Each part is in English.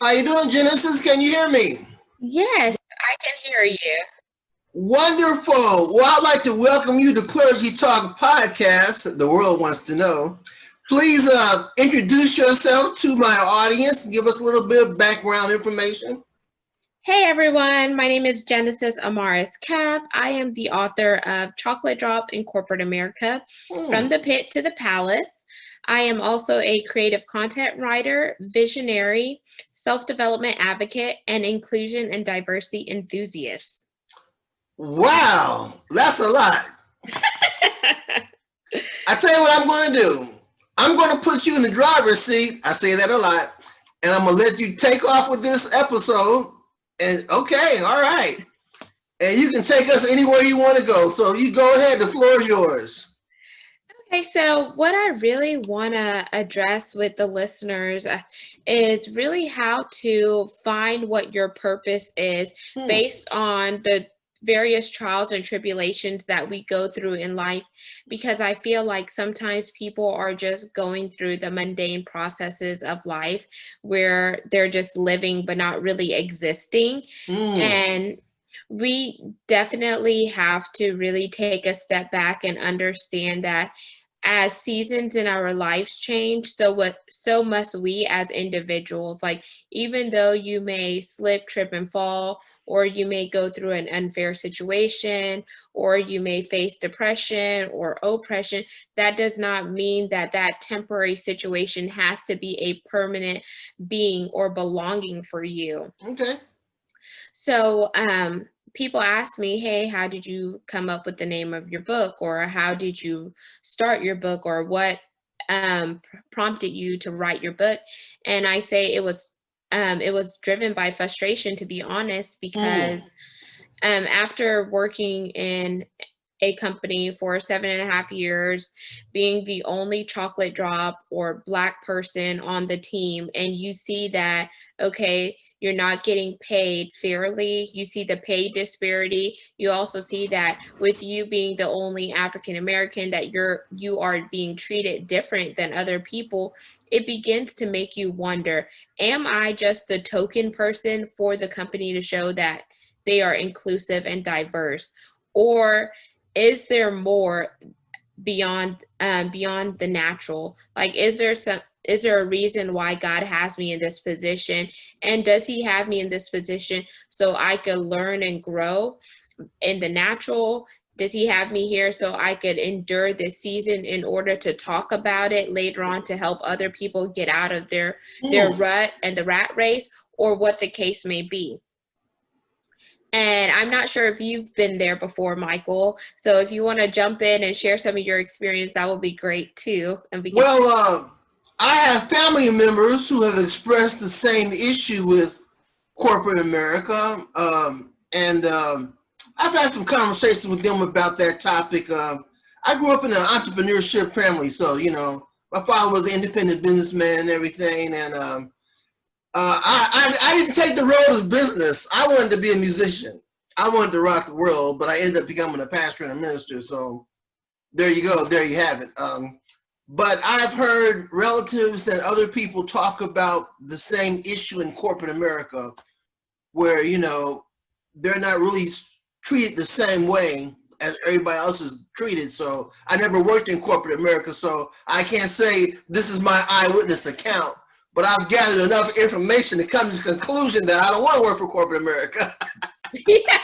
How you doing, Genesis? Can you hear me? Yes, I can hear you. Wonderful. Well, I'd like to welcome you to Clergy Talk Podcast. The world wants to know. Please introduce yourself to my audience. Give us a little bit of background information. Hey everyone, my name is Genesis Amaris Kemp. I am the author of Chocolate Drop in Corporate America, From Hmm. the Pit to the Palace. I am also a creative content writer, visionary, self-development advocate, and inclusion and diversity enthusiast. Wow, that's a lot. I tell you what I'm going to do. I'm going to put you in the driver's seat. I say that a lot. And I'm going to let you take off with this episode. And okay, all right. And you can take us anywhere you want to go. So you go ahead. The floor is yours. Okay, so what I really want to address with the listeners is really how to find what your purpose is Hmm. based on the various trials and tribulations that we go through in life, because I feel like sometimes people are just going through the mundane processes of life where they're just living but not really existing. Hmm. And we definitely have to really take a step back and understand that as seasons in our lives change, so must we as individuals. Like, even though you may slip, trip, and fall, or you may go through an unfair situation, or you may face depression or oppression, that does not mean that that temporary situation has to be a permanent being or belonging for you. Okay. So, people ask me, hey, how did you come up with the name of your book? Or how did you start your book? Or what prompted you to write your book? And I say it was driven by frustration, to be honest, Hmm. because after working in a company for 7.5 years, being the only chocolate drop or Black person on the team, and you see that, okay, you're not getting paid fairly. You see the pay disparity. You also see that with you being the only African American, that you are being treated different than other people. It begins to make you wonder, am I just the token person for the company to show that they are inclusive and diverse? Or is there more beyond the natural? Like, is there a reason why God has me in this position? And does he have me in this position so I could learn and grow in the natural? Does he have me here so I could endure this season in order to talk about it later on to help other people get out of their Hmm. rut and the rat race, or what the case may be? And I'm not sure if you've been there before, Michael. So if you want to jump in and share some of your experience, that would be great too. And we can. Well, I have family members who have expressed the same issue with corporate America. And I've had some conversations with them about that topic. I grew up in an entrepreneurship family, so, my father was an independent businessman and everything. And I didn't take the road of business. I wanted to be a musician. I wanted to rock the world, but I ended up becoming a pastor and a minister. So there you go. There you have it. But I've heard relatives and other people talk about the same issue in corporate America, where they're not really treated the same way as everybody else is treated. So I never worked in corporate America, so I can't say this is my eyewitness account. But I've gathered enough information to come to the conclusion that I don't want to work for corporate America. Yeah.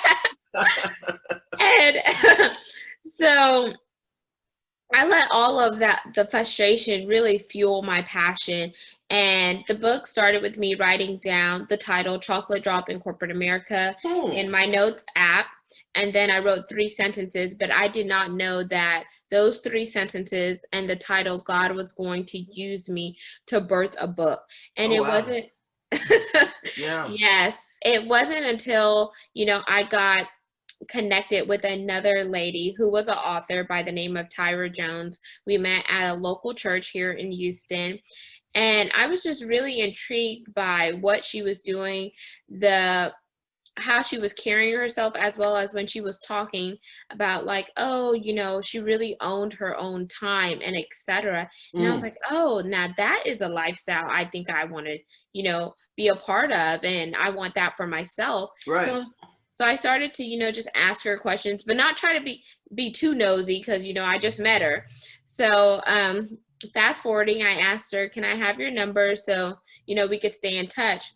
And so I let all of the frustration really fuel my passion. And the book started with me writing down the title, Chocolate Drop in Corporate America, Hmm. in my notes app. And then I wrote 3 sentences, but I did not know that those 3 sentences and the title, God was going to use me to birth a book. And Oh it wow. wasn't, Yeah. yes, it wasn't until, I got connected with another lady who was an author by the name of Tyra Jones. We met at a local church here in Houston, and I was just really intrigued by what she was doing, the how she was carrying herself, as well as when she was talking about like, oh, you know, she really owned her own time and etc. And I was like, oh, now that is a lifestyle I think I want to, you know, be a part of, and I want that for myself. Right. So I started to, you know, just ask her questions, but not try to be too nosy, because, you know, I just met her. So fast forwarding, I asked her, can I have your number so, you know, we could stay in touch?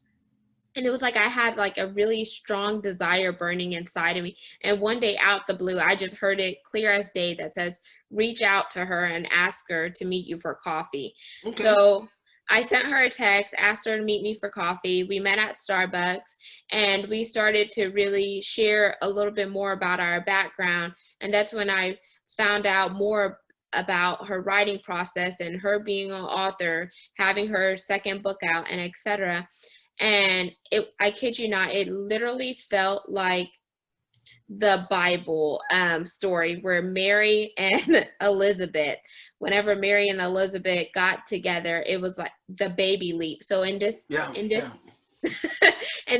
And it was like I had like a really strong desire burning inside of me. And one day out the blue, I just heard it clear as day that says, reach out to her and ask her to meet you for coffee. Okay. So I sent her a text, asked her to meet me for coffee. We met at Starbucks, and we started to really share a little bit more about our background. And that's when I found out more about her writing process and her being an author, having her second book out, and etc. And I kid you not, it literally felt like the Bible story where Mary and Elizabeth, whenever Mary and Elizabeth got together, it was like the baby leap. So in this in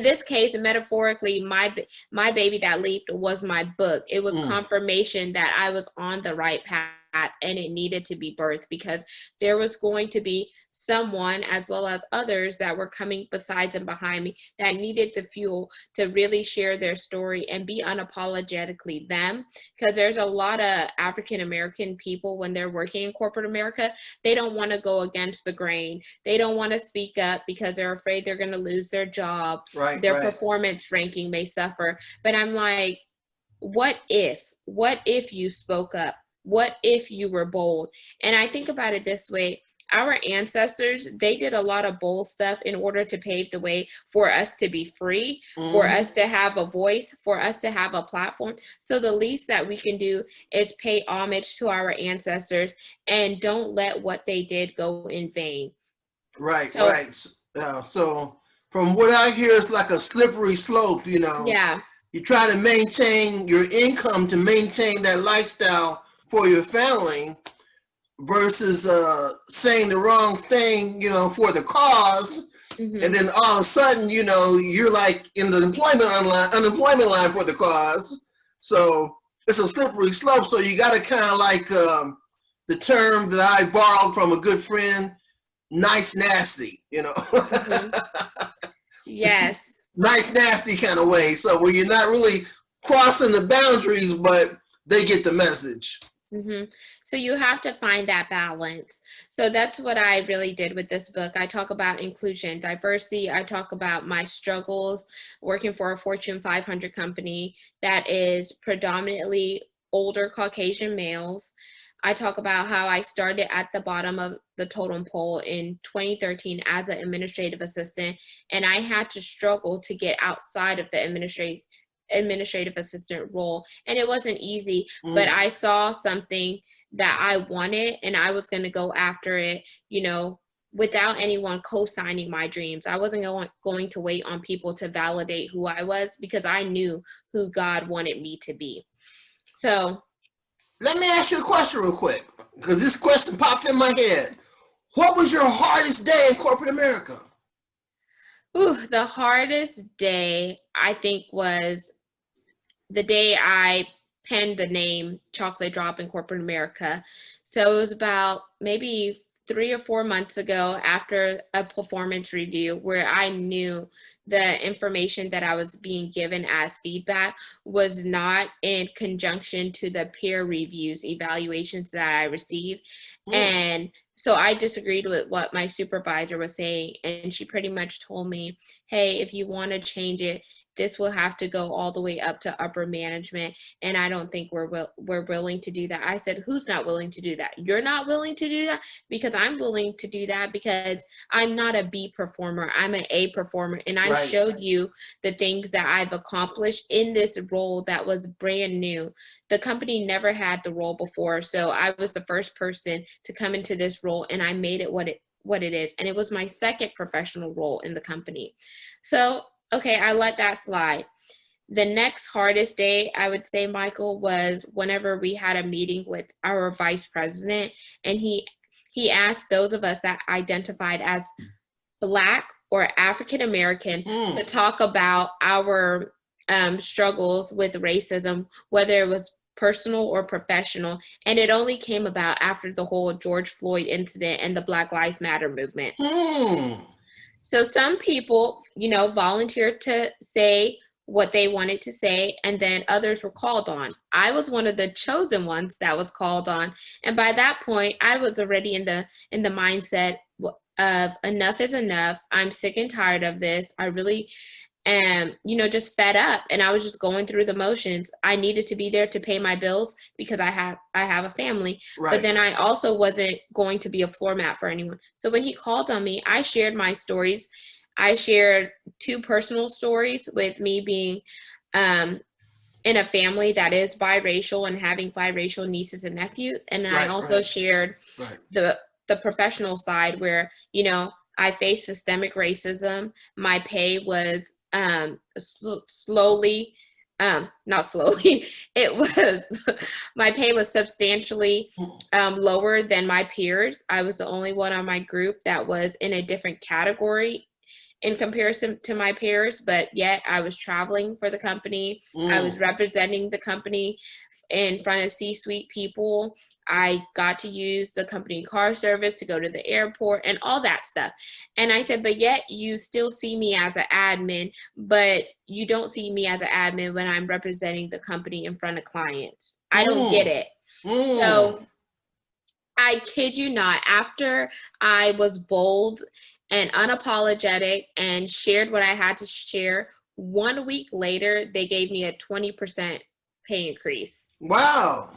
this case, metaphorically, my baby that leaped was my book. It was confirmation that I was on the right path, and it needed to be birthed, because there was going to be someone, as well as others, that were coming besides and behind me, that needed the fuel to really share their story and be unapologetically them. Because there's a lot of African American people, when they're working in corporate America, they don't want to go against the grain. They don't want to speak up because they're afraid they're going to lose their job. Right, their performance ranking may suffer. But I'm like, what if you spoke up? What if you were bold? And I think about it this way. Our ancestors, they did a lot of bold stuff in order to pave the way for us to be free, for us to have a voice, for us to have a platform. So the least that we can do is pay homage to our ancestors and don't let what they did go in vain. Right. So from what I hear, it's like a slippery slope, you know. Yeah. You try to maintain your income to maintain that lifestyle for your family, versus saying the wrong thing, you know, for the cause. And then all of a sudden, you know, you're like in the unemployment line for the cause. So it's a slippery slope. So you got to kind of like the term that I borrowed from a good friend, nice nasty, you know. Yes. Nice nasty kind of way. So where you're not really crossing the boundaries, but they get the message. So you have to find that balance. So that's what I really did with this book. I talk about inclusion, diversity. I talk about my struggles working for a Fortune 500 company that is predominantly older Caucasian males. I talk about how I started at the bottom of the totem pole in 2013 as an administrative assistant, and I had to struggle to get outside of the administrative assistant role. And it wasn't easy, but I saw something that I wanted, and I was going to go after it, you know, without anyone co-signing my dreams. I wasn't going to wait on people to validate who I was, because I knew who God wanted me to be. So let me ask you a question real quick, because this question popped in my head. What was your hardest day in corporate America? The hardest day, I think, was the day I penned the name Chocolate Drop in corporate America. So it was about maybe 3 or 4 months ago, after a performance review, where I knew the information that I was being given as feedback was not in conjunction to the peer reviews, evaluations that I received. And so I disagreed with what my supervisor was saying, and she pretty much told me, hey, if you want to change it, this will have to go all the way up to upper management, and I don't think we're willing to do that. I said, who's not willing to do that? You're not willing to do that? Because I'm willing to do that, because I'm not a B performer. I'm an A performer, and I showed you the things that I've accomplished in this role that was brand new. The company never had the role before, so I was the first person to come into this role, and I made it what it is. And it was my second professional role in the company. So, okay, I let that slide. The next hardest day, I would say, Michael, was whenever we had a meeting with our vice president, and he asked those of us that identified as Black or African American to talk about our struggles with racism, whether it was personal or professional. And it only came about after the whole George Floyd incident and the Black Lives Matter movement. So some people, volunteered to say what they wanted to say, and then others were called on. I was one of the chosen ones that was called on. And by that point, I was already in the mindset of enough is enough. I'm sick and tired of this. I really am, just fed up. And I was just going through the motions. I needed to be there to pay my bills because I have a family. Right. But then I also wasn't going to be a floor mat for anyone. So when he called on me, I shared my stories. I shared 2 personal stories with me being in a family that is biracial and having biracial nieces and nephews. And then I also shared the professional side where, I faced systemic racism. My pay was not slowly, it was, my pay was substantially lower than my peers. I was the only one on my group that was in a different category in comparison to my peers, but yet I was traveling for the company. I was representing the company in front of C-suite people. I got to use the company car service to go to the airport and all that stuff. And I said, but yet you still see me as an admin, but you don't see me as an admin when I'm representing the company in front of clients. I don't get it. So I kid you not, after I was bold and unapologetic and shared what I had to share, 1 week later, they gave me a 20% pay increase. Wow.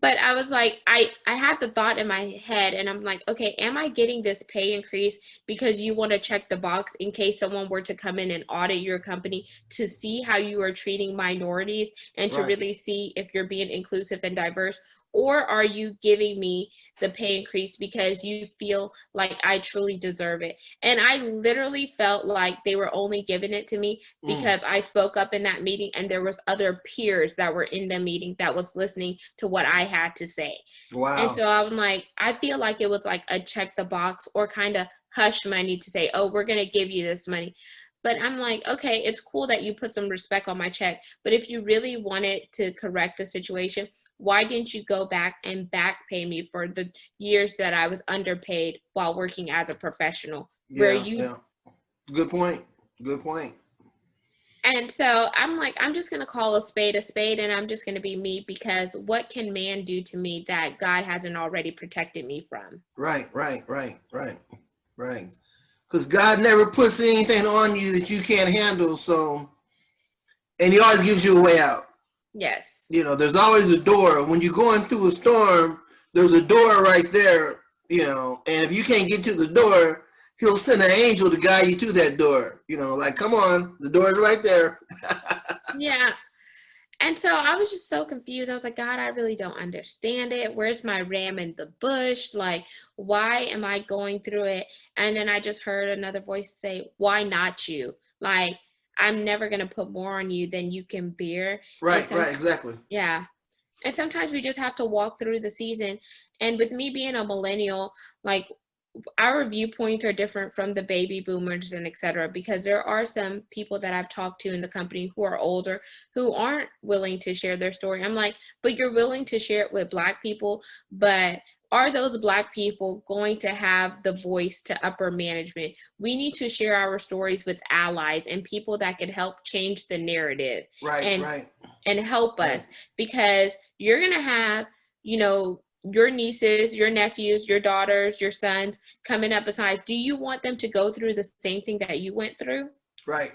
But I was like, I had the thought in my head, and I'm like, okay, am I getting this pay increase because you want to check the box in case someone were to come in and audit your company to see how you are treating minorities and to really see if you're being inclusive and diverse? Or are you giving me the pay increase because you feel like I truly deserve it? And I literally felt like they were only giving it to me because I spoke up in that meeting and there was other peers that were in the meeting that was listening to what I had to say. Wow. And so I'm like, I feel like it was like a check the box or kind of hush money to say, oh, we're going to give you this money. But I'm like, okay, it's cool that you put some respect on my check. But if you really wanted to correct the situation, why didn't you go back and back pay me for the years that I was underpaid while working as a professional? Good point. And so I'm like, I'm just going to call a spade, and I'm just going to be me, because what can man do to me that God hasn't already protected me from? Right. Because God never puts anything on you that you can't handle. So, and he always gives you a way out. Yes. There's always a door. When you're going through a storm, there's a door right there, and if you can't get to the door, he'll send an angel to guide you to that door. Like, come on, the door is right there. Yeah. And so I was just so confused. I was like, God, I really don't understand it. Where's my ram in the bush? Like, why am I going through it? And then I just heard another voice say, why not you? Like, I'm never going to put more on you than you can bear. Right, exactly. Yeah. And sometimes we just have to walk through the season. And with me being a millennial, like, our viewpoints are different from the baby boomers and et cetera, because there are some people that I've talked to in the company who are older who aren't willing to share their story. I'm like, but you're willing to share it with Black people, but are those Black people going to have the voice to upper management? We need to share our stories with allies and people that can help change the narrative and help us, because you're going to have, your nieces, your nephews, your daughters, your sons coming up beside. Do you want them to go through the same thing that you went through? Right.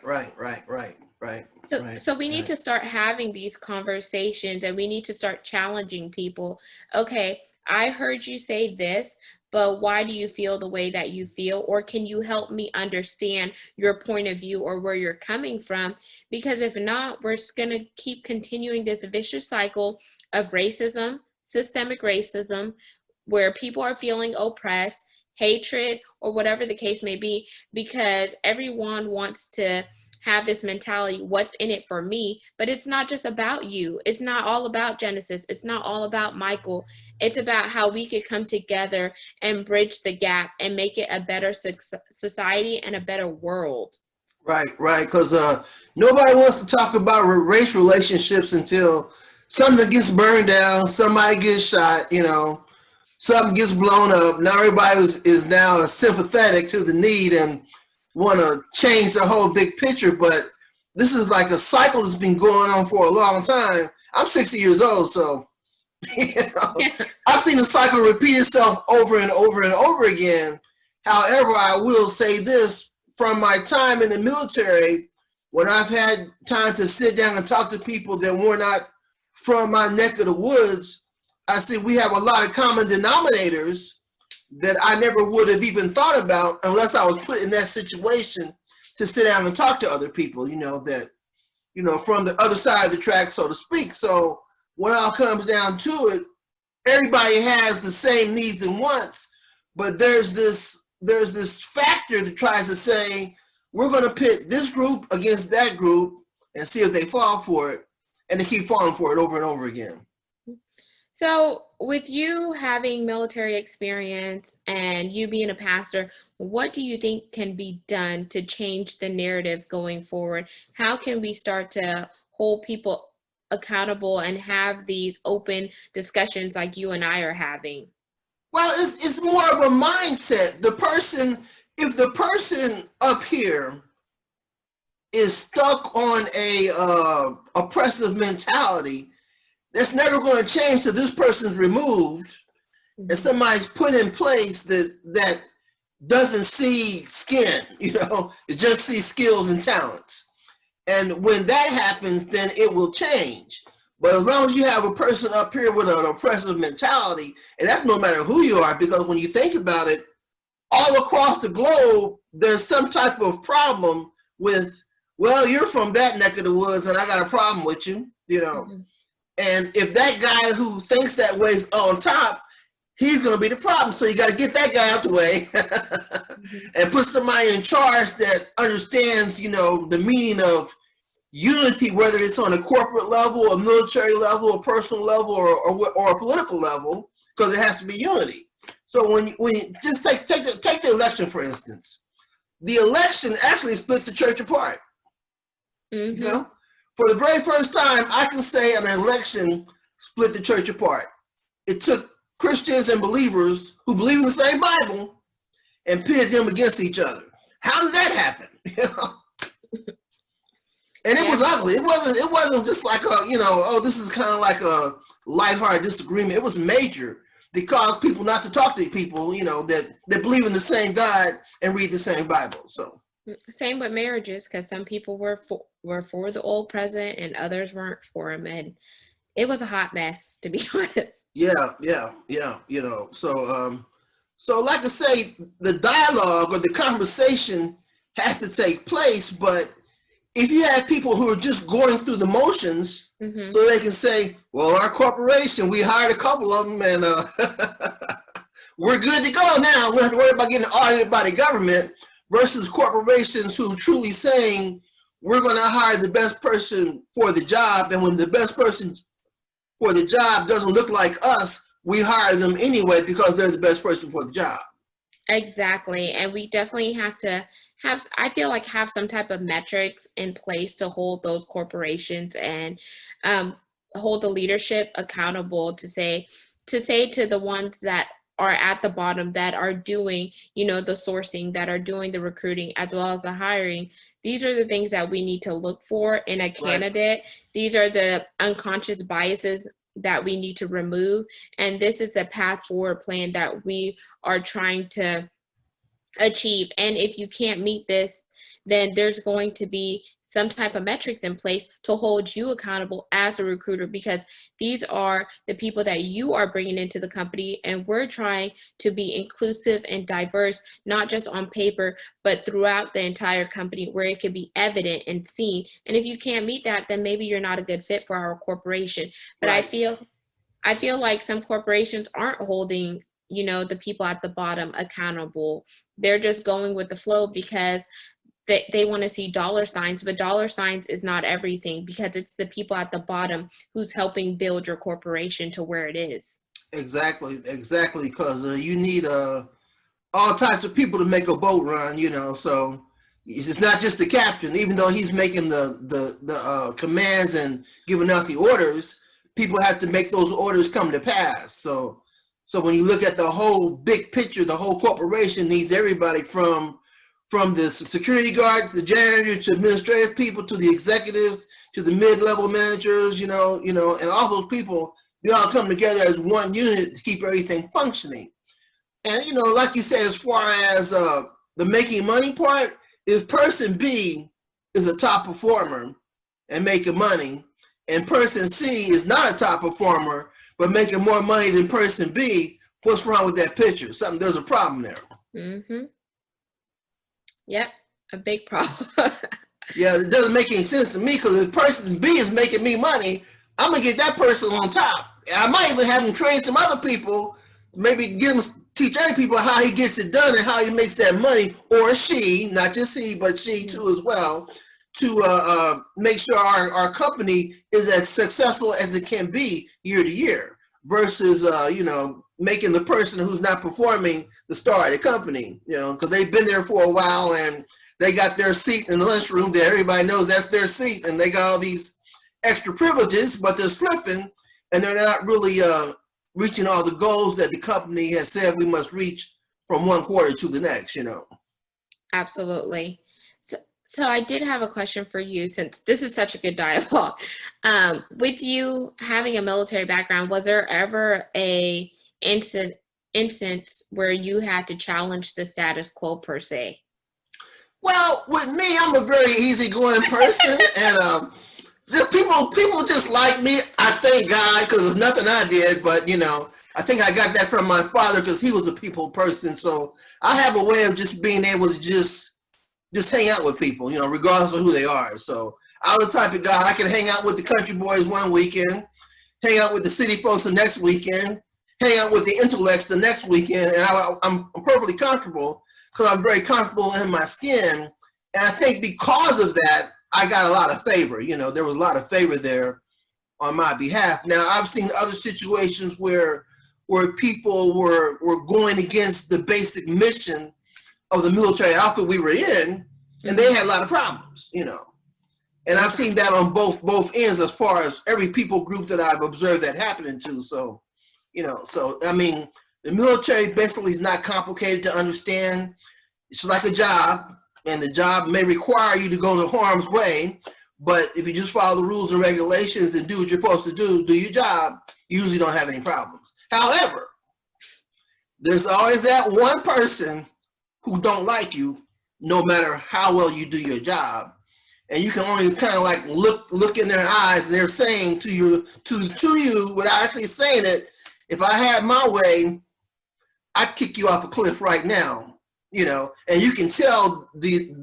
So we need to start having these conversations, and we need to start challenging people. Okay, I heard you say this, but why do you feel the way that you feel? Or can you help me understand your point of view or where you're coming from? Because if not, we're going to keep continuing this vicious cycle of racism, systemic racism, where people are feeling oppressed, hatred, or whatever the case may be, because everyone wants to have this mentality, what's in it for me? But it's not just about you. It's not all about Genesis. It's not all about Michael. It's about how we could come together and bridge the gap and make it a better society and a better world. Right, because nobody wants to talk about race relationships until something gets burned down, somebody gets shot, something gets blown up. Now everybody is now sympathetic to the need and want to change the whole big picture. But this is like a cycle that's been going on for a long time. I'm 60 years old, so I've seen the cycle repeat itself over and over and over again. However, I will say this, from my time in the military, when I've had time to sit down and talk to people that were not from my neck of the woods, I see we have a lot of common denominators that I never would have even thought about unless I was put in that situation to sit down and talk to other people, from the other side of the track, so to speak. So when it all comes down to it, everybody has the same needs and wants, but there's this factor that tries to say, we're going to pit this group against that group and see if they fall for it, and they keep falling for it over and over again. So with you having military experience and you being a pastor, what do you think can be done to change the narrative going forward? How can we start to hold people accountable and have these open discussions like you and I are having? Well, it's more of a mindset. If the person up here is stuck on a oppressive mentality, that's never going to change till this person's removed and somebody's put in place that doesn't see skin, it just sees skills and talents. And when that happens, then it will change. But as long as you have a person up here with an oppressive mentality, and that's no matter who you are, because when you think about it, all across the globe, there's some type of problem with, well, you're from that neck of the woods and I got a problem with you, And if that guy who thinks that way is on top, he's going to be the problem. So you got to get that guy out the way and put somebody in charge that understands, the meaning of unity, whether it's on a corporate level, a military level, a personal level, or a political level, because there has to be unity. So when you just take the election, for instance, the election actually split the church apart. Mm-hmm. For the very first time, I can say an election split the church apart. It took Christians and believers who believe in the same Bible and pitted them against each other. How did that happen? And it was ugly. It wasn't just like this is kind of like a lighthearted disagreement. It was major. They caused people not to talk to people, that believe in the same God and read the same Bible. So same with marriages, because some people were for the old president and others weren't for him, and it was a hot mess, to be honest. Yeah. So like I say, the dialogue or the conversation has to take place, but if you have people who are just going through the motions, so they can say, well, our corporation, we hired a couple of them and we're good to go now. We don't have to worry about getting audited by the government, versus corporations who truly saying, we're going to hire the best person for the job. And when the best person for the job doesn't look like us, we hire them anyway because they're the best person for the job. Exactly. And we definitely have to have some type of metrics in place to hold those corporations and hold the leadership accountable to say to the ones that are at the bottom that are doing, the sourcing, that are doing the recruiting as well as the hiring. These are the things that we need to look for in a candidate. Right. These are the unconscious biases that we need to remove. And this is the path forward plan that we are trying to achieve. And if you can't meet this, then there's going to be some type of metrics in place to hold you accountable as a recruiter, because these are the people that you are bringing into the company. And we're trying to be inclusive and diverse, not just on paper, but throughout the entire company where it can be evident and seen. And if you can't meet that, then maybe you're not a good fit for our corporation. But right. I feel like some corporations aren't holding the people at the bottom accountable. They're just going with the flow because they want to see dollar signs, but dollar signs is not everything, because it's the people at the bottom who's helping build your corporation to where it is. Exactly, because you need all types of people to make a boat run, so It's not just the captain, even though he's making the commands and giving out the orders. People have to make those orders come to pass. So when you look at the whole big picture, the whole corporation needs everybody from the security guard, the janitor, to administrative people, to the executives, to the mid-level managers, and all those people. They all come together as one unit to keep everything functioning. And like you said, as far as the making money part, if person B is a top performer and making money, and person C is not a top performer but making more money than person B, what's wrong with that picture? There's a problem there. Mm-hmm. Yep, a big problem. Yeah, it doesn't make any sense to me, because if person B is making me money, I'm gonna get that person on top. I might even have him train some other people, maybe teach other people how he gets it done and how he makes that money, or she, not just he, but she too as well, to make sure our company is as successful as it can be year to year, versus making the person who's not performing the star of the company, because they've been there for a while and they got their seat in the lunchroom that everybody knows that's their seat, and they got all these extra privileges, but they're slipping and they're not really reaching all the goals that the company has said we must reach from one quarter to the next, Absolutely. So I did have a question for you, since this is such a good dialogue. With you having a military background, was there ever a instance where you had to challenge the status quo per se? Well, with me, I'm a very easygoing person, and people just like me. I thank God, because it's nothing I did, but I think I got that from my father, because he was a people person. So I have a way of just being able to just hang out with people, regardless of who they are. So I'm the type of guy, I can hang out with the country boys one weekend, hang out with the city folks the next weekend, hang out with the intellects the next weekend, and I'm perfectly comfortable, because I'm very comfortable in my skin. And I think because of that, I got a lot of favor. There was a lot of favor there on my behalf. Now, I've seen other situations where people were going against the basic mission of the military outfit we were in, and they had a lot of problems, And I've seen that on both ends, as far as every people group that I've observed that happening to. So, I mean, the military basically is not complicated to understand. It's like a job, and the job may require you to go to harm's way, but if you just follow the rules and regulations and do what you're supposed to do your job, you usually don't have any problems. However, there's always that one person who don't like you, no matter how well you do your job, and you can only kind of like look in their eyes, and they're saying to you without actually saying it, if I had my way, I'd kick you off a cliff right now, and you can tell the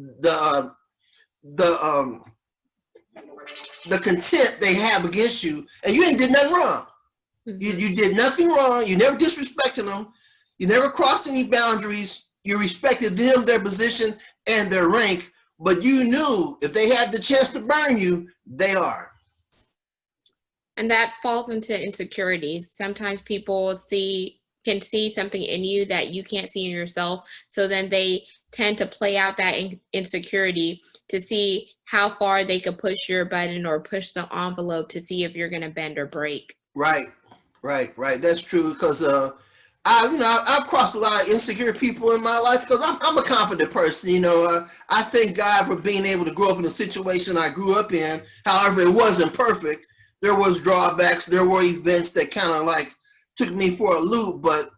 contempt they have against you, and you ain't did nothing wrong. Mm-hmm. You did nothing wrong. You never disrespected them. You never crossed any boundaries. You respected them, their position, and their rank, but you knew if they had the chance to burn you, they are. And that falls into insecurities. Sometimes people can see something in you that you can't see in yourself, so then they tend to play out that insecurity to see how far they could push your button or push the envelope to see if you're going to bend or break. Right. That's true, because I've crossed a lot of insecure people in my life, because I'm a confident person. I thank God for being able to grow up in a situation I grew up in. However, it wasn't perfect. There was drawbacks. There were events that kind of like took me for a loop, but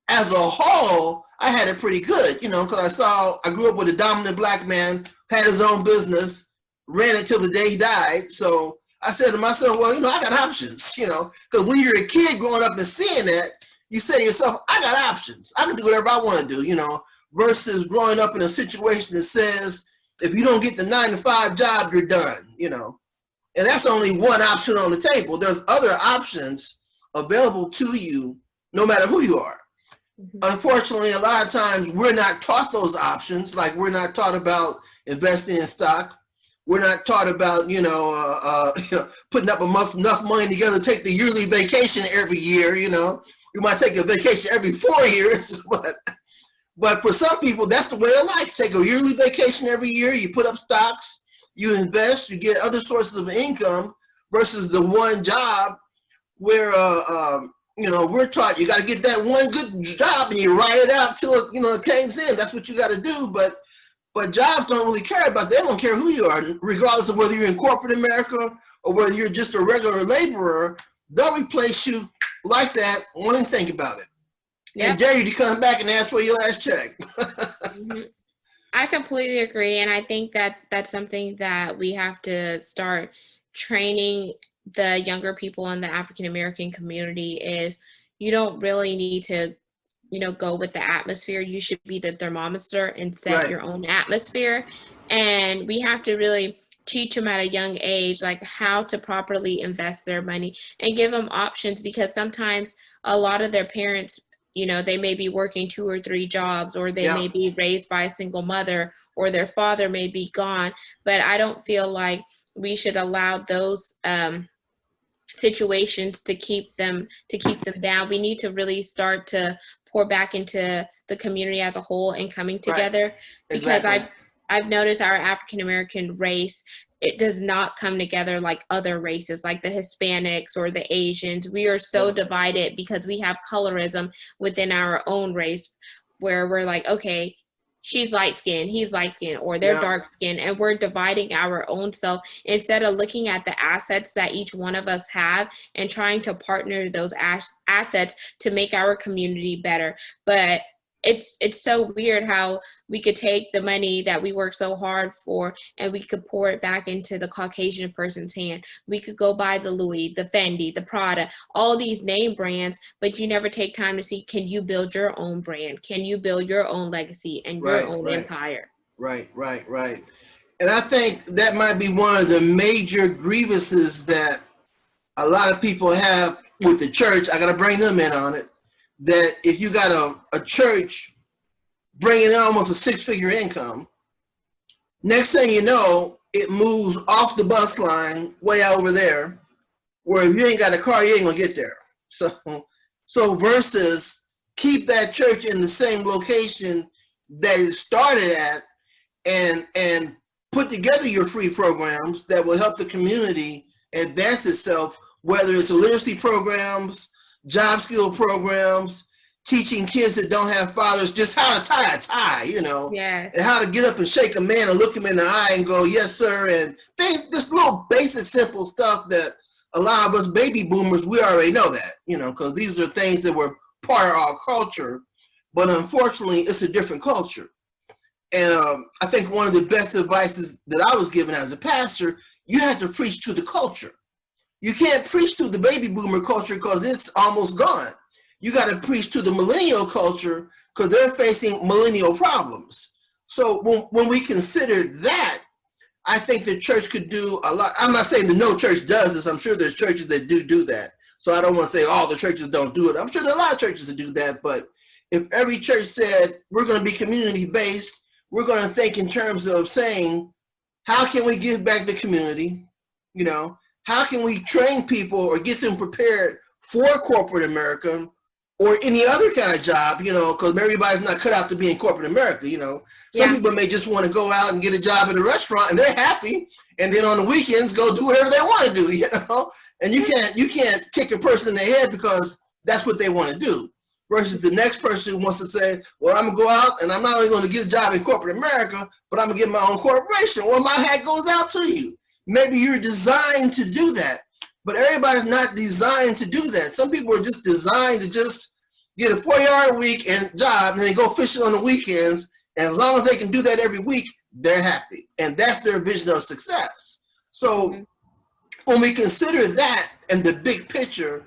as a whole, I had it pretty good, because I grew up with a dominant black man, had his own business, ran it till the day he died. So I said to myself, well, I got options, because when you're a kid growing up and seeing that, you say to yourself, I got options. I can do whatever I want to do, versus growing up in a situation that says, if you don't get the 9-to-5 job, you're done, And that's only one option on the table. There's other options available to you, no matter who you are. Mm-hmm. Unfortunately, a lot of times we're not taught those options. Like, we're not taught about investing in stock. We're not taught about, putting up enough money together to take the yearly vacation every year, We might take a vacation every 4 years, But for some people, that's the way of life. Take a yearly vacation every year. You put up stocks, you invest, you get other sources of income versus the one job where, we're taught you got to get that one good job and you ride it out till it caves in. That's what you got to do. But jobs don't really care about it. They don't care who you are, regardless of whether you're in corporate America or whether you're just a regular laborer. They'll replace you like that. Won't even think about it. Yep. And dare you to come back and ask for your last check. Mm-hmm. I completely agree. And I think that that's something that we have to start training the younger people in the African-American community is you don't really need to, go with the atmosphere. You should be the thermometer and set your own atmosphere. And we have to really teach them at a young age, like how to properly invest their money and give them options, because sometimes a lot of their parents, they may be working 2 or 3 jobs, or they may be raised by a single mother, or their father may be gone. But I don't feel like we should allow those situations to keep them down. We need to really start to pour back into the community as a whole and coming together. Because I've noticed our African American race, it does not come together like other races, like the Hispanics or the Asians. We are so divided because we have colorism within our own race, where we're like, okay, she's light skinned, he's light skinned, or they're dark skinned, and we're dividing our own self instead of looking at the assets that each one of us have and trying to partner those assets to make our community better. But it's so weird how we could take the money that we work so hard for and we could pour it back into the Caucasian person's hand. We could go buy the Louis, the Fendi, the Prada, all these name brands, but you never take time to see, can you build your own brand? Can you build your own legacy and your own empire? Right. And I think that might be one of the major grievances that a lot of people have with the church. I got to bring them in on it. That if you got a church bringing in almost a 6-figure income, next thing you know, it moves off the bus line way out over there, where if you ain't got a car, you ain't gonna get there. So versus keep that church in the same location that it started at, and put together your free programs that will help the community advance itself, whether it's literacy programs, job skill programs, teaching kids that don't have fathers just how to tie a tie, and how to get up and shake a man and look him in the eye and go, yes, sir, and things, just little basic, simple stuff that a lot of us baby boomers, we already know that, because these are things that were part of our culture, but unfortunately, it's a different culture. And I think one of the best advices that I was given as a pastor, you have to preach to the culture. You can't preach to the baby boomer culture because it's almost gone. You got to preach to the millennial culture because they're facing millennial problems. So when we consider that, I think the church could do a lot. I'm not saying that no church does this. I'm sure there's churches that do that. So I don't want to say all the churches don't do it. I'm sure there are a lot of churches that do that. But if every church said, we're going to be community-based, we're going to think in terms of saying, how can we give back the community? How can we train people or get them prepared for corporate America or any other kind of job, because everybody's not cut out to be in corporate America, Some people may just want to go out and get a job at a restaurant and they're happy. And then on the weekends, go do whatever they want to do, And you can't kick a person in the head because that's what they want to do. Versus the next person who wants to say, well, I'm going to go out and I'm not only going to get a job in corporate America, but I'm going to get my own corporation. Well, my hat goes out to you. Maybe you're designed to do that, but everybody's not designed to do that. Some people are just designed to just get a 40-hour-a-week job and then go fishing on the weekends. And as long as they can do that every week, they're happy. And that's their vision of success. So when we consider that and the big picture,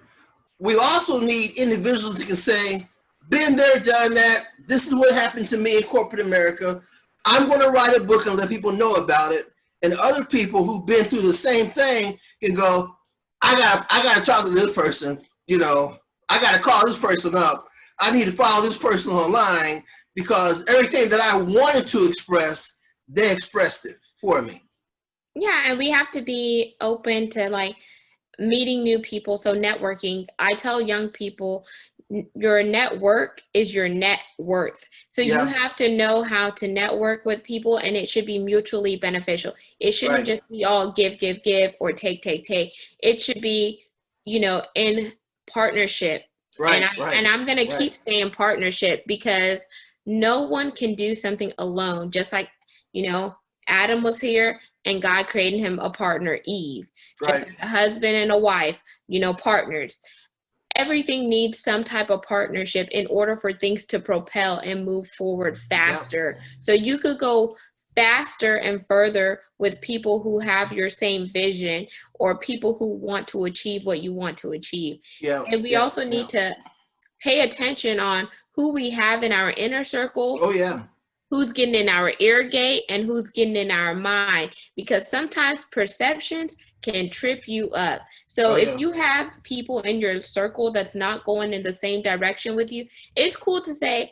we also need individuals that can say, been there, done that. This is what happened to me in corporate America. I'm going to write a book and let people know about it. And other people who've been through the same thing can go, I got to talk to this person, I got to call this person up. I need to follow this person online because everything that I wanted to express, they expressed it for me. Yeah, and we have to be open to meeting new people. So networking, I tell young people, your network is your net worth. So Yeah. you have to know how to network with people, and it should be mutually beneficial. It shouldn't Right. just be all give, or take. It should be, in partnership. Right. And I'm going to Right. keep saying partnership, because no one can do something alone. Just like, Adam was here and God created him a partner, Eve. Just like a husband and a wife, partners. Everything needs some type of partnership in order for things to propel and move forward faster. Yep. So you could go faster and further with people who have your same vision, or people who want to achieve what you want to achieve. Yeah. And we also need to pay attention on who we have in our inner circle. Oh, yeah. Who's getting in our ear gate and who's getting in our mind, because sometimes perceptions can trip you up. So if you have people in your circle that's not going in the same direction with you, it's cool to say,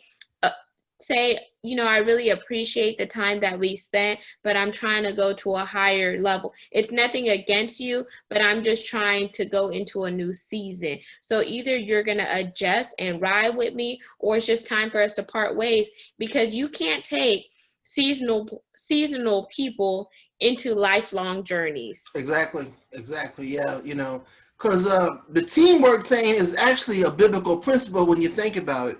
I really appreciate the time that we spent, but I'm trying to go to a higher level. It's nothing against you, but I'm just trying to go into a new season. So either you're going to adjust and ride with me, or it's just time for us to part ways, because you can't take seasonal people into lifelong journeys. Exactly. Yeah. Because the teamwork thing is actually a biblical principle when you think about it.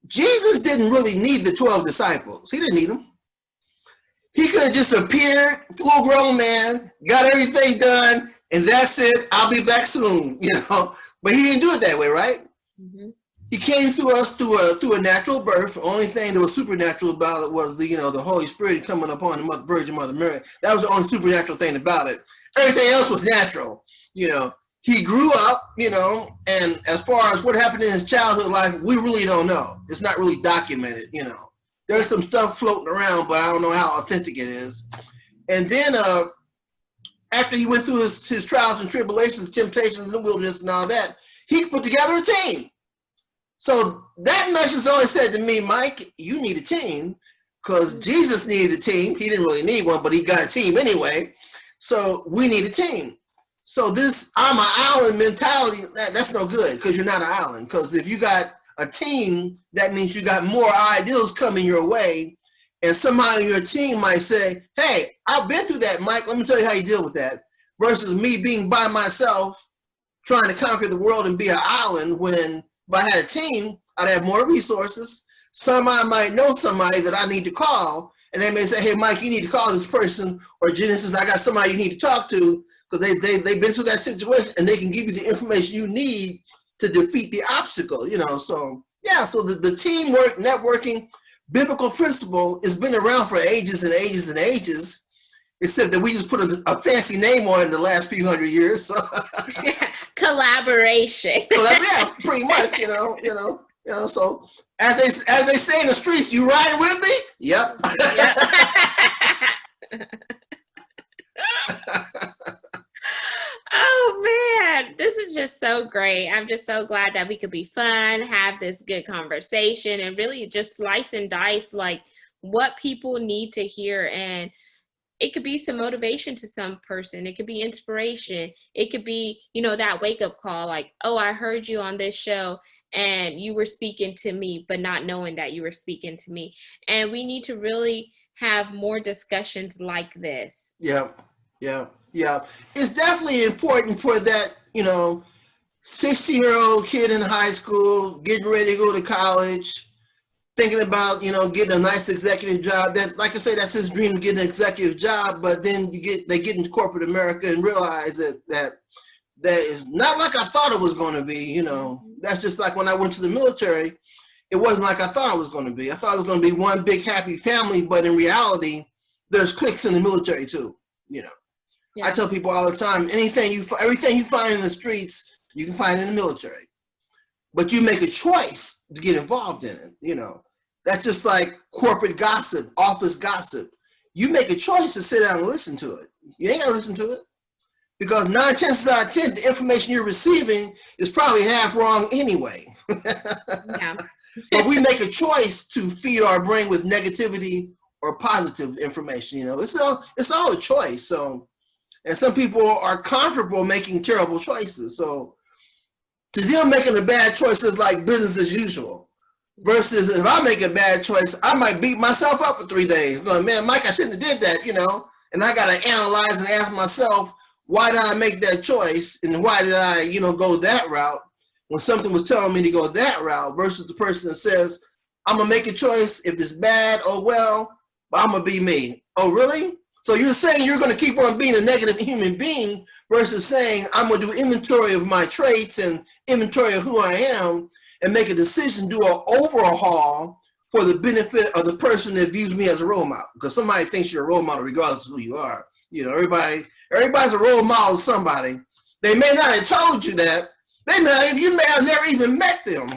Jesus didn't really need the 12 disciples. He didn't need them. He could have just appeared, full-grown man, got everything done, and that's it. I'll be back soon, But he didn't do it that way, right? Mm-hmm. He came through us through a natural birth. The only thing that was supernatural about it was the Holy Spirit coming upon the Virgin Mother Mary. That was the only supernatural thing about it. Everything else was natural, He grew up, and as far as what happened in his childhood life, we really don't know. It's not really documented, There's some stuff floating around, but I don't know how authentic it is. And then after he went through his trials and tribulations, temptations in the wilderness and all that, he put together a team. So that message always said to me, Mike, you need a team, because Jesus needed a team. He didn't really need one, but he got a team anyway. So we need a team. So this I'm an island mentality, that's no good, because you're not an island. Because if you got a team, that means you got more ideals coming your way. And somebody on your team might say, hey, I've been through that, Mike. Let me tell you how you deal with that. Versus me being by myself, trying to conquer the world and be an island, when if I had a team, I'd have more resources. Somebody might know somebody that I need to call. And they may say, hey, Mike, you need to call this person. Or Genesis, I got somebody you need to talk to. Because they've been through that situation, and they can give you the information you need to defeat the obstacle, So, so the teamwork, networking, biblical principle has been around for ages and ages and ages, except that we just put a fancy name on it in the last few hundred years. So. Collaboration. Yeah, pretty much, So as they say in the streets, you ride with me? Yep. Oh man, this is just so great. I'm just so glad that we could be fun, have this good conversation, and really just slice and dice like what people need to hear. And it could be some motivation to some person. It could be inspiration. It could be, that wake-up call, like, oh, I heard you on this show and you were speaking to me, but not knowing that you were speaking to me. And we need to really have more discussions like this. Yeah. It's definitely important for that, 60-year-old kid in high school, getting ready to go to college, thinking about, getting a nice executive job. That, like I say, that's his dream, to get an executive job. But then they get into corporate America and realize that is not like I thought it was going to be. That's just like when I went to the military. It wasn't like I thought it was going to be. I thought it was going to be one big happy family, but in reality, there's cliques in the military too. Yeah. I tell people all the time, everything you find in the streets, you can find in the military. But you make a choice to get involved in it, That's just like corporate gossip, office gossip. You make a choice to sit down and listen to it. You ain't got to listen to it. Because 9 chances out of 10, the information you're receiving is probably half wrong anyway. Yeah. But we make a choice to feed our brain with negativity or positive information. It's all a choice. So, and some people are comfortable making terrible choices. So To them, making a bad choice is like business as usual. Versus if I make a bad choice, I might beat myself up for 3 days. Going, man, Mike, I shouldn't have did that, you know. And I got to analyze and ask myself, why did I make that choice? And why did I, you know, go that route when something was telling me to go that route versus the person that says, I'm going to make a choice. If it's bad, oh, well, but I'm going to be me. Oh, really? So you're saying you're going to keep on being a negative human being versus saying I'm going to do inventory of my traits and inventory of who I am and make a decision, do an overhaul for the benefit of the person that views me as a role model. Because somebody thinks you're a role model regardless of who you are. You know, everybody's a role model to somebody. They may not have told you that. You may have never even met them.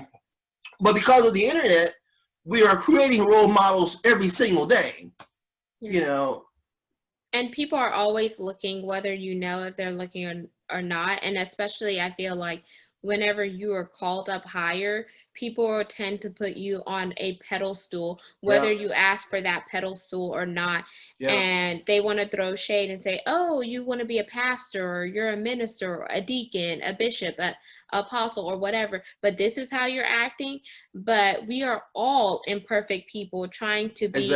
But because of the internet, we are creating role models every single day. Yeah. You know. And people are always looking, whether you know if they're looking or not. And especially, I feel like whenever you are called up higher, people will tend to put you on a pedestal, whether you ask for that pedestal or not. And they want to throw shade and say, oh, you want to be a pastor, or you're a minister, or a deacon, a bishop, a apostle, or whatever. But this is how you're acting. But we are all imperfect people trying to be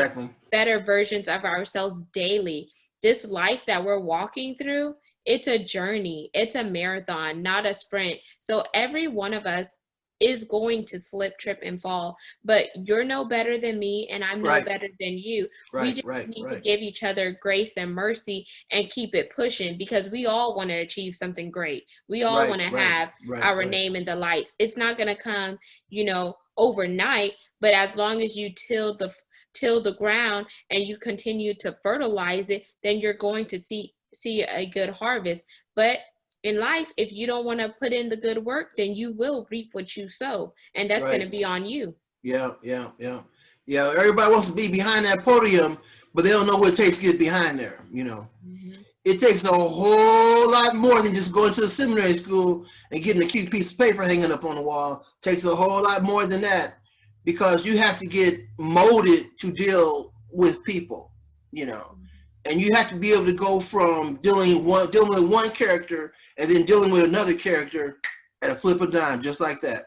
better versions of ourselves daily. This life that we're walking through, it's a journey. It's a marathon, not a sprint. So every one of us is going to slip, trip, and fall. But you're no better than me, and I'm no better than you. We just need to give each other grace and mercy and keep it pushing, because we all want to achieve something great. We all want to have our name in the lights. It's not going to come, you know, overnight, but as long as you till the ground and you continue to fertilize it, then you're going to see a good harvest. But in life, if you don't want to put in the good work, then you will reap what you sow, and that's going to be on you. Yeah. Everybody wants to be behind that podium, but they don't know what it takes to get behind there. You know, it takes a whole lot more than just going to the seminary school and getting a cute piece of paper hanging up on the wall. It takes a whole lot more than that, because you have to get molded to deal with people. You know. And you have to be able to go from dealing with one character and then dealing with another character at a flip of a dime, just like that.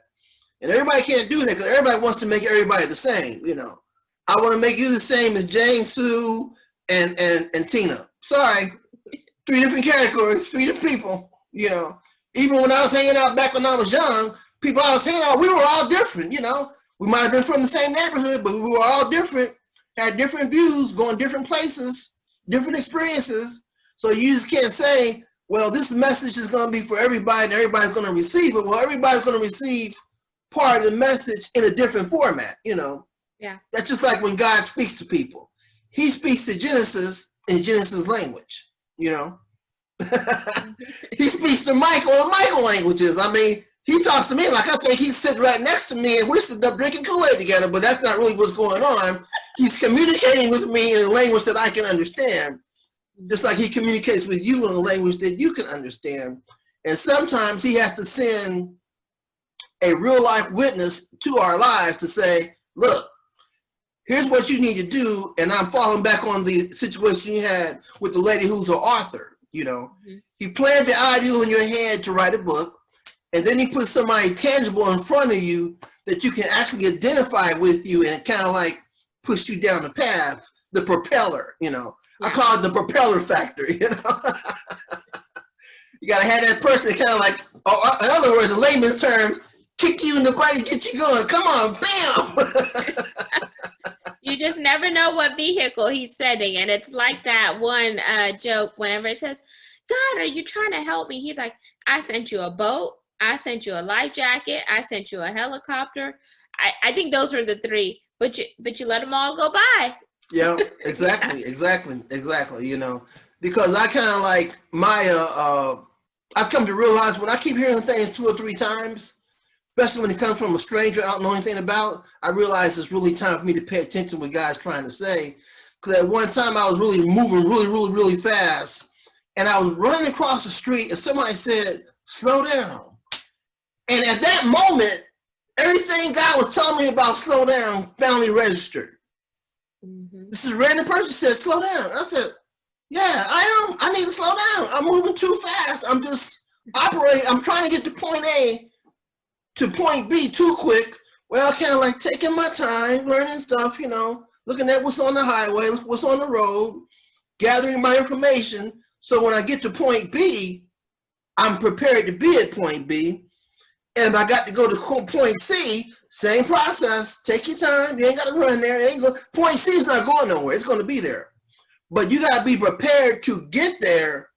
And everybody can't do that, because everybody wants to make everybody the same. You know, I want to make you the same as Jane, Sue, and Tina. Sorry, 3 different categories, 3 different people. You know, even when I was hanging out back when I was young, people I was hanging out, we were all different. You know, we might have been from the same neighborhood, but we were all different, had different views, going different places, different experiences. So you just can't say, well, this message is going to be for everybody and everybody's going to receive it. Well, everybody's going to receive part of the message in a different format, you know. Yeah. That's just like when God speaks to people. He speaks to Genesis in Genesis language, you know. He speaks to Michael in Michael languages. I mean, he talks to me like I think he's sitting right next to me and we're sitting up drinking Kool-Aid together, but that's not really what's going on. He's communicating with me in a language that I can understand, just like he communicates with you in a language that you can understand. And sometimes he has to send a real life witness to our lives to say, look, here's what you need to do. And I'm falling back on the situation you had with the lady who's an author. You know, he planted the ideal in your head to write a book, and then he put somebody tangible in front of you that you can actually identify with you and kind of like push you down the path, the propeller, you know. I call it the propeller factor, you know. You got to have that person kind of like, in other words, in layman's terms, kick you in the butt and get you going. Come on, bam! You just never know what vehicle he's sending. And it's like that one joke whenever it says, God, are you trying to help me? He's like, I sent you a boat. I sent you a life jacket. I sent you a helicopter. I think those were the 3. But you let them all go by. Yeah, exactly. You know, because I kind of like I've come to realize when I keep hearing things 2 or 3 times, especially when it comes from a stranger I don't know anything about, I realize it's really time for me to pay attention to what God's trying to say. Because at one time I was really moving really fast, and I was running across the street, and somebody said, "Slow down." And at that moment, everything God was telling me about slow down finally registered. This is a random person said, slow down. I said, yeah, I am. I need to slow down. I'm moving too fast. I'm just operating. I'm trying to get to point A, to point B too quick. Well, kind of like taking my time, learning stuff, looking at what's on the highway, what's on the road, gathering my information. So when I get to point B, I'm prepared to be at point B. And if I got to go to point C, same process. Take your time. You ain't got to run there. Point C is not going nowhere. It's going to be there. But you got to be prepared to get there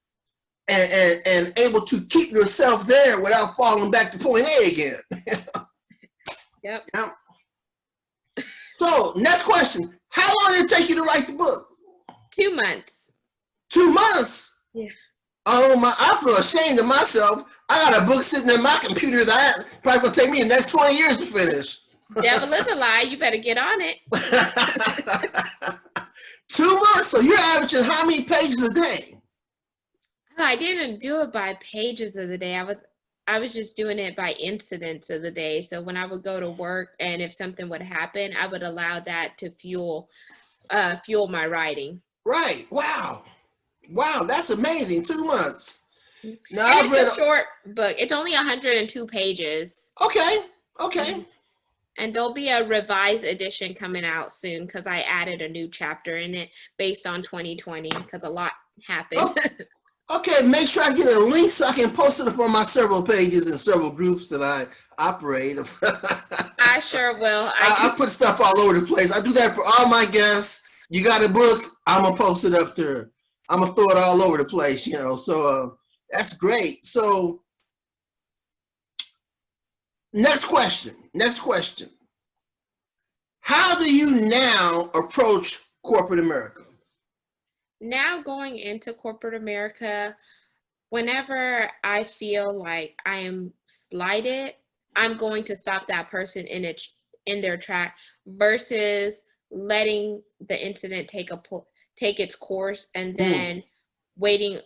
and able to keep yourself there without falling back to point A again. Yep. So, next question. How long did it take you to write the book? 2 months. 2 months? Yeah. Oh my, I feel ashamed of myself. I got a book sitting in my computer that probably gonna take me the next 20 years to finish. Devil is a lie. You better get on it. 2 months? So you're averaging how many pages a day? I didn't do it by pages of the day. I was just doing it by incidents of the day. So when I would go to work and if something would happen, I would allow that to fuel my writing. Right. Wow. Wow, that's amazing. 2 months. Now I've read a short book. It's only 102 pages. Okay. And there'll be a revised edition coming out soon because I added a new chapter in it based on 2020 because a lot happened. Oh, okay, make sure I get a link so I can post it up on my several pages and several groups that I operate. I sure will. I put stuff all over the place. I do that for all my guests. You got a book, I'm going to post it up there. I'm going to throw it all over the place, So that's great. So next question. How do you now approach corporate America? Now going into corporate America, whenever I feel like I am slighted, I'm going to stop that person in their track versus letting the incident take its course and then waiting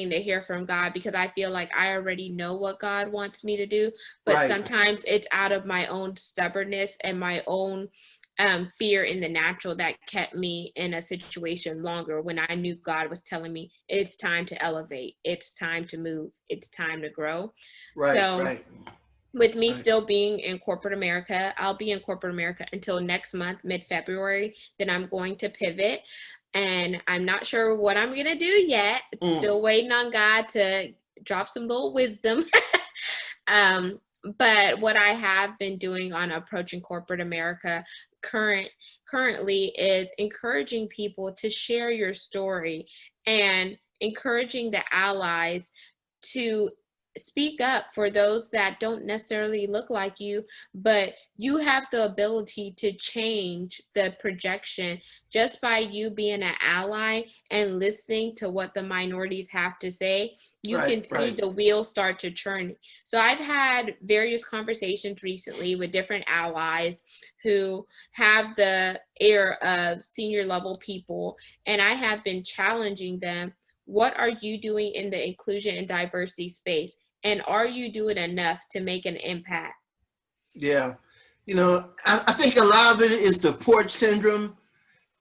to hear from God, because I feel like I already know what God wants me to do, but sometimes it's out of my own stubbornness and my own fear in the natural that kept me in a situation longer when I knew God was telling me it's time to elevate, it's time to move, it's time to grow. With me still being in corporate America, I'll be in corporate America until next month, mid-February. Then I'm going to pivot, and I'm not sure what I'm going to do yet. Still waiting on God to drop some little wisdom. But what I have been doing on approaching corporate America currently is encouraging people to share your story and encouraging the allies to speak up for those that don't necessarily look like you, but you have the ability to change the projection just by you being an ally and listening to what the minorities have to say. You can see the wheels start to churn. So I've had various conversations recently with different allies who have the air of senior level people, and I have been challenging them. What are you doing in the inclusion and diversity space? And are you doing enough to make an impact? Yeah. I think a lot of it is the porch syndrome.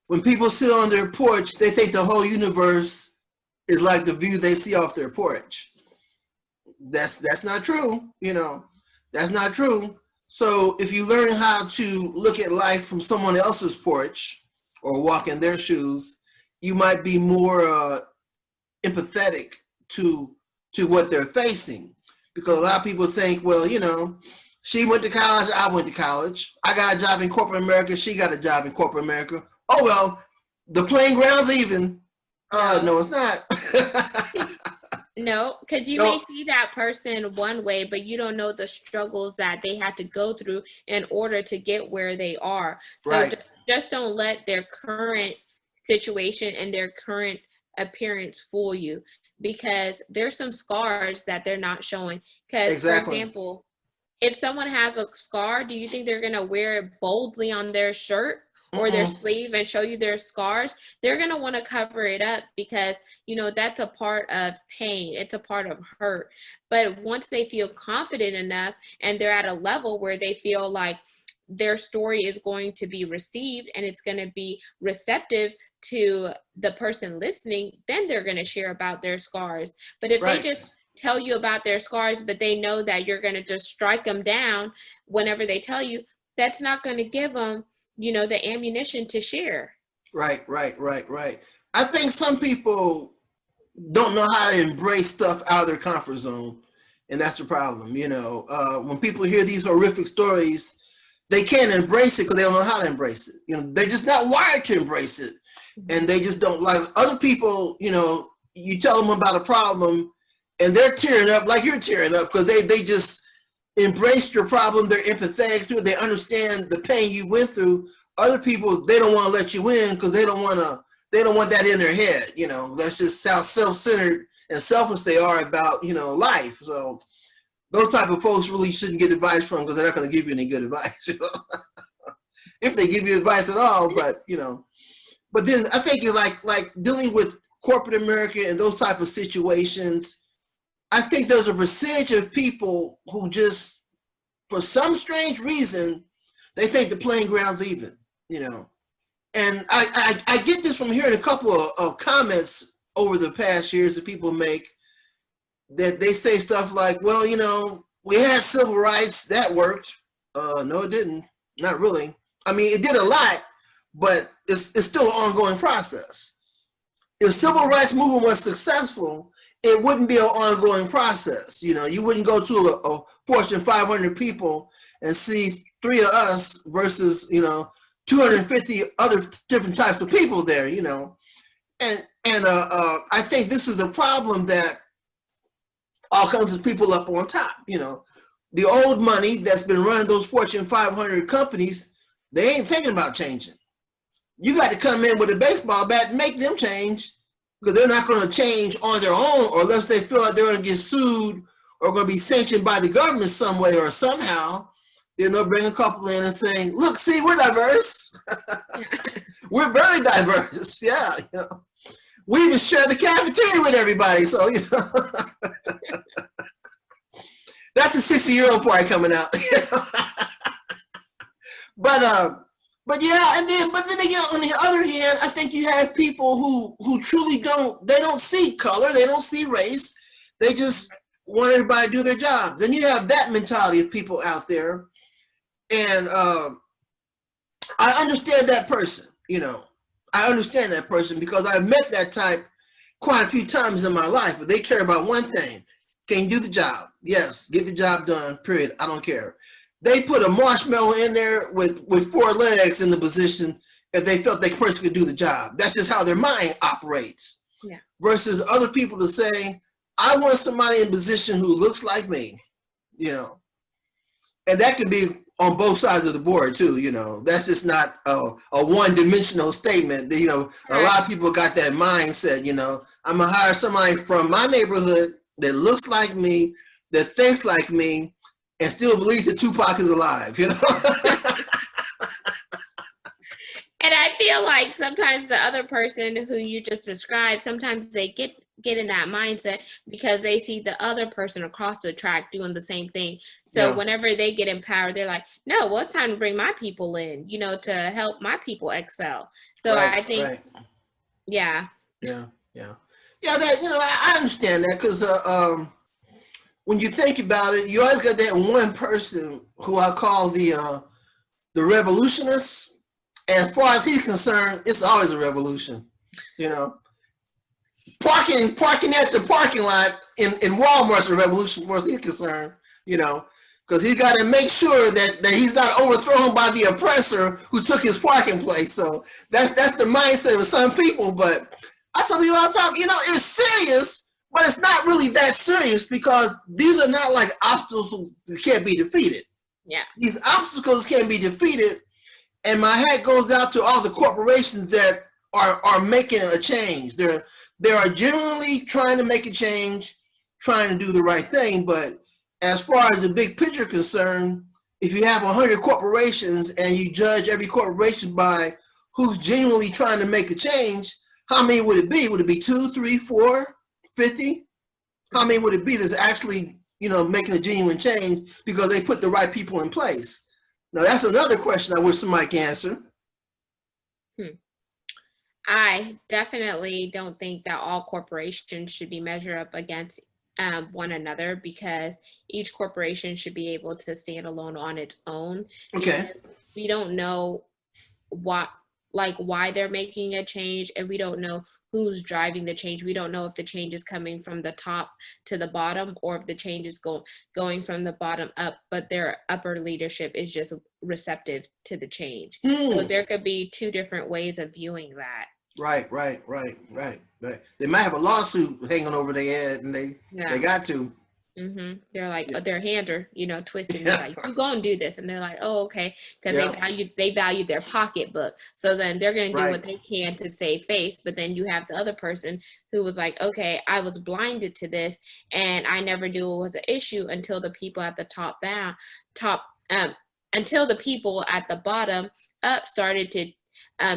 When people sit on their porch, they think the whole universe is like the view they see off their porch. That's not true. That's not true. So if you learn how to look at life from someone else's porch or walk in their shoes, you might be more empathetic to what they're facing. Because a lot of people think, well, she went to college, I went to college. I got a job in corporate America, she got a job in corporate America. Oh, well, the playing ground's even. No, it's not. No, because you may see that person one way, but you don't know the struggles that they had to go through in order to get where they are. So just don't let their current situation and their current appearance fool you, because there's some scars that they're not showing. Because for example, if someone has a scar, do you think they're going to wear it boldly on their shirt or their sleeve and show you their scars? They're going to want to cover it up because that's a part of pain, it's a part of hurt. But once they feel confident enough and they're at a level where they feel like their story is going to be received and it's going to be receptive to the person listening, then they're going to share about their scars. But if they just tell you about their scars, but they know that you're going to just strike them down whenever they tell you, that's not going to give them, the ammunition to share. Right. I think some people don't know how to embrace stuff out of their comfort zone, and that's the problem. When people hear these horrific stories, they can't embrace it because they don't know how to embrace it. They're just not wired to embrace it, and they just don't. Like other people, you tell them about a problem, and they're tearing up like you're tearing up because they just embraced your problem. They're empathetic to it. They understand the pain you went through. Other people, they don't want to let you in because they don't want that in their head. That's just how self-centered and selfish they are about, life. So those type of folks really shouldn't get advice from because they're not going to give you any good advice, if they give you advice at all. But, but then I think you're like dealing with corporate America and those type of situations. I think there's a percentage of people who just, for some strange reason, they think the playing ground's even, And I get this from hearing a couple of comments over the past years that people make, that they say stuff like, well, we had civil rights, that worked. No, it didn't. Not really. I mean, it did a lot, but it's still an ongoing process. If civil rights movement was successful, it wouldn't be an ongoing process. You wouldn't go to a Fortune 500 people and see 3 of us versus, 250 other different types of people there, And I think this is a problem that all comes with people up on top, The old money that's been running those Fortune 500 companies, they ain't thinking about changing. You got to come in with a baseball bat and make them change, because they're not going to change on their own, or unless they feel like they're going to get sued or going to be sanctioned by the government some way or somehow. They'll bring a couple in and saying, look, see, we're diverse. We're very diverse. Yeah. We even share the cafeteria with everybody. So, that's the 60-year-old part coming out. But yeah, but then again, on the other hand, I think you have people who truly don't see color, they don't see race, they just want everybody to do their job. Then you have that mentality of people out there, and I understand that person. I understand that person because I've met that type quite a few times in my life. They care about one thing: can you do the job? Yes, get the job done. Period. I don't care. They put a marshmallow in there with 4 legs in the position if they felt that person could do the job. That's just how their mind operates. Yeah. Versus other people to say, I want somebody in position who looks like me, And that could be on both sides of the board too, That's just not a one-dimensional statement. A lot of people got that mindset, I'm gonna hire somebody from my neighborhood that looks like me, that thinks like me, and still believes that Tupac is alive, And I feel like sometimes the other person who you just described, sometimes they get in that mindset because they see the other person across the track doing the same thing. So whenever they get empowered, they're like, no, well, it's time to bring my people in, to help my people excel. So I think, yeah. That, I understand that because when you think about it, you always got that one person who I call the revolutionist. As far as he's concerned, it's always a revolution, Parking at the parking lot in Walmart's a revolution as far as he's concerned, because he's got to make sure that he's not overthrown by the oppressor who took his parking place. So that's the mindset of some people. But I tell people all the time, it's serious, but it's not really that serious because these are not like obstacles that can't be defeated. Yeah. These obstacles can't be defeated. And my hat goes out to all the corporations that are making a change. They are genuinely trying to make a change, trying to do the right thing. But as far as the big picture concerned, if you have 100 corporations and you judge every corporation by who's genuinely trying to make a change, how many would it be? Would it be 2, 3, 4, 50? How many would it be that's actually, making a genuine change because they put the right people in place? Now, that's another question I wish somebody could answer. I definitely don't think that all corporations should be measured up against one another, because each corporation should be able to stand alone on its own. Okay. We don't know why they're making a change, and we don't know who's driving the change. We don't know if the change is coming from the top to the bottom, or if the change is going from the bottom up, but their upper leadership is just receptive to the change. So there could be two different ways of viewing that. Right. They might have a lawsuit hanging over their head, and they got to. They're like, their hands are, twisted. They're like, you go and do this, and they're like, oh, okay, because they value their pocketbook. So then they're going to do what they can to save face. But then you have the other person who was like, okay, I was blinded to this, and I never knew it was an issue until the people at the until the people at the bottom up started to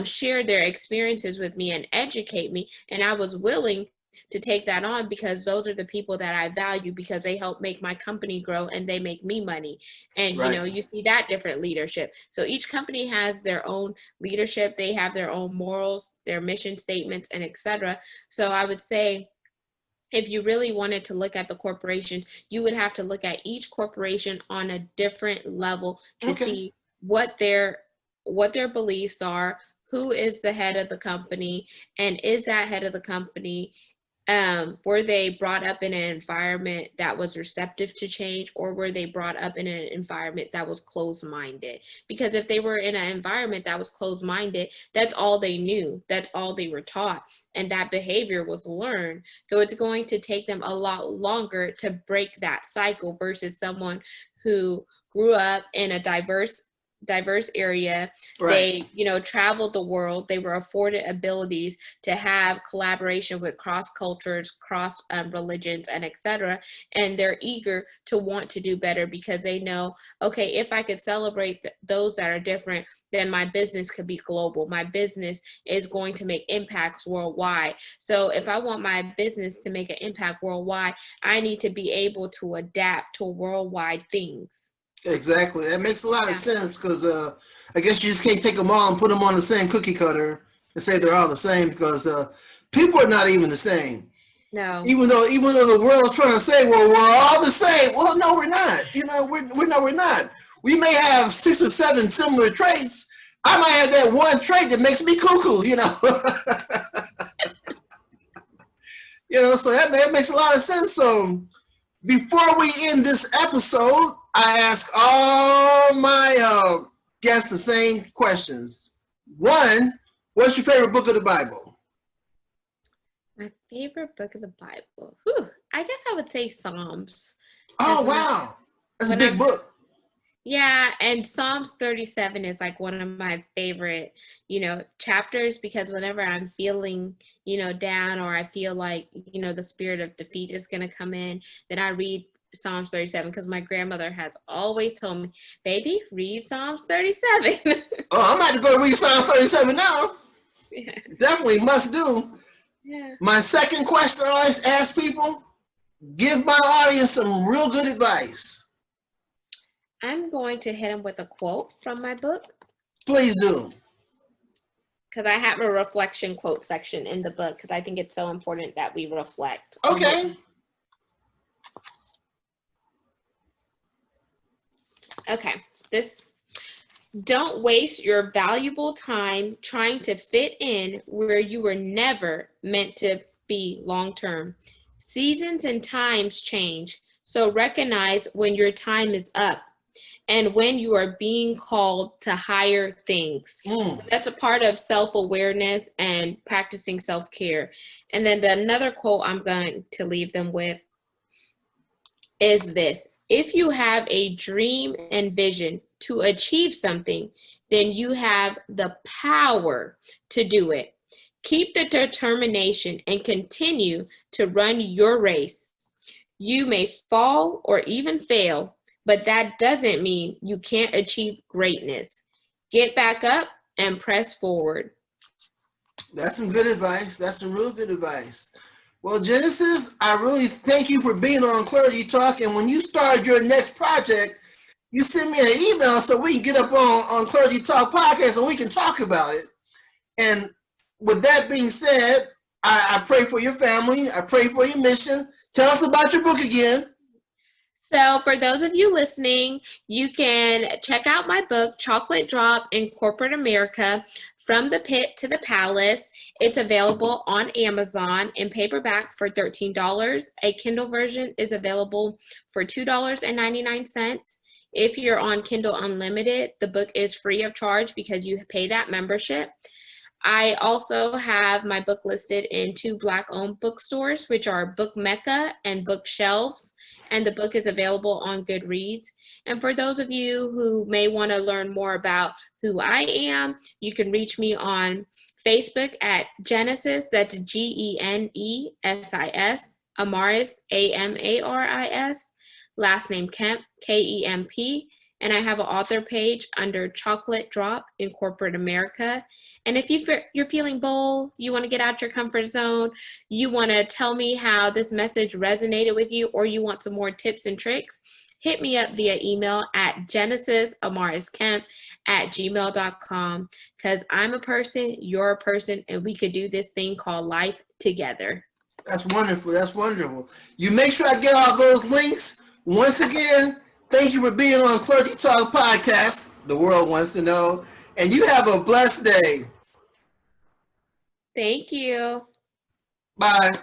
share their experiences with me and educate me, and I was willing to take that on, because those are the people that I value, because they help make my company grow and they make me money. And you see that different leadership. So each company has their own leadership, they have their own morals, their mission statements, and etc. So I would say, if you really wanted to look at the corporation, you would have to look at each corporation on a different level to see what their beliefs are, who is the head of the company, and is that head of the company, were they brought up in an environment that was receptive to change, or were they brought up in an environment that was closed-minded? Because if they were in an environment that was closed-minded, that's all they knew, that's all they were taught, and that behavior was learned. So it's going to take them a lot longer to break that cycle versus someone who grew up in a diverse area. They traveled the world, they were afforded abilities to have collaboration with cross cultures, cross religions, and etc. And they're eager to want to do better, because they know, okay, if I could celebrate those that are different, then my business could be global. My business is going to make impacts worldwide. So if I want my business to make an impact worldwide, I need to be able to adapt to worldwide things. Exactly. That makes a lot of sense, because I guess you just can't take them all and put them on the same cookie cutter and say they're all the same, because people are not even the same. No. Even though the world is trying to say, well, we're all the same. Well, no, we're not. We're not. We may have 6 or 7 similar traits. I might have that one trait that makes me cuckoo, So that makes a lot of sense. So before we end this episode, I ask all my guests the same questions. One, what's your favorite book of the Bible? My favorite book of the Bible? Whew, I guess I would say Psalms. Oh, wow. That's a big book. Yeah, and Psalms 37 is like one of my favorite, chapters, because whenever I'm feeling, down, or I feel like, the spirit of defeat is going to come in, then I read Psalms 37, because my grandmother has always told me, baby, read Psalms 37. Oh, I'm about to go read Psalms 37 now. Yeah. Definitely must do. Yeah. My second question I always ask people, give my audience some real good advice. I'm going to hit them with a quote from my book. Please do. Because I have a reflection quote section in the book, because I think it's so important that we reflect. Okay. Okay, don't waste your valuable time trying to fit in where you were never meant to be long-term. Seasons and times change, so recognize when your time is up and when you are being called to higher things. So that's a part of self-awareness and practicing self-care. And then another quote I'm going to leave them with is this: if you have a dream and vision to achieve something, then you have the power to do it. Keep the determination and continue to run your race. You may fall or even fail, but that doesn't mean you can't achieve greatness. Get back up and press forward. That's some good advice. That's some real good advice. Well, Genesis, I really thank you for being on Clergy Talk. And when you start your next project, you send me an email so we can get up on Clergy Talk Podcast and we can talk about it. And with that being said, I pray for your family. I pray for your mission. Tell us about your book again. So for those of you listening, you can check out my book, Chocolate Drop in Corporate America, From the Pit to the Palace. It's available on Amazon in paperback for $13. A Kindle version is available for $2.99. If you're on Kindle Unlimited, the book is free of charge because you pay that membership. I also have my book listed in 2 Black-owned bookstores, which are Book Mecca and Bookshelves, and the book is available on Goodreads. And for those of you who may want to learn more about who I am, you can reach me on Facebook at Genesis, that's Genesis, Amaris, Amaris, last name Kemp, Kemp, and I have an author page under Chocolate Drop in Corporate America. And if you're feeling bold, you want to get out your comfort zone, you want to tell me how this message resonated with you, or you want some more tips and tricks, hit me up via email at genesisamariskemp@gmail.com, because I'm a person, you're a person, and we could do this thing called life together. That's wonderful. That's wonderful. You make sure I get all those links. Once again, thank you for being on Clergy Talk Podcast. The world wants to know. And you have a blessed day. Thank you. Bye.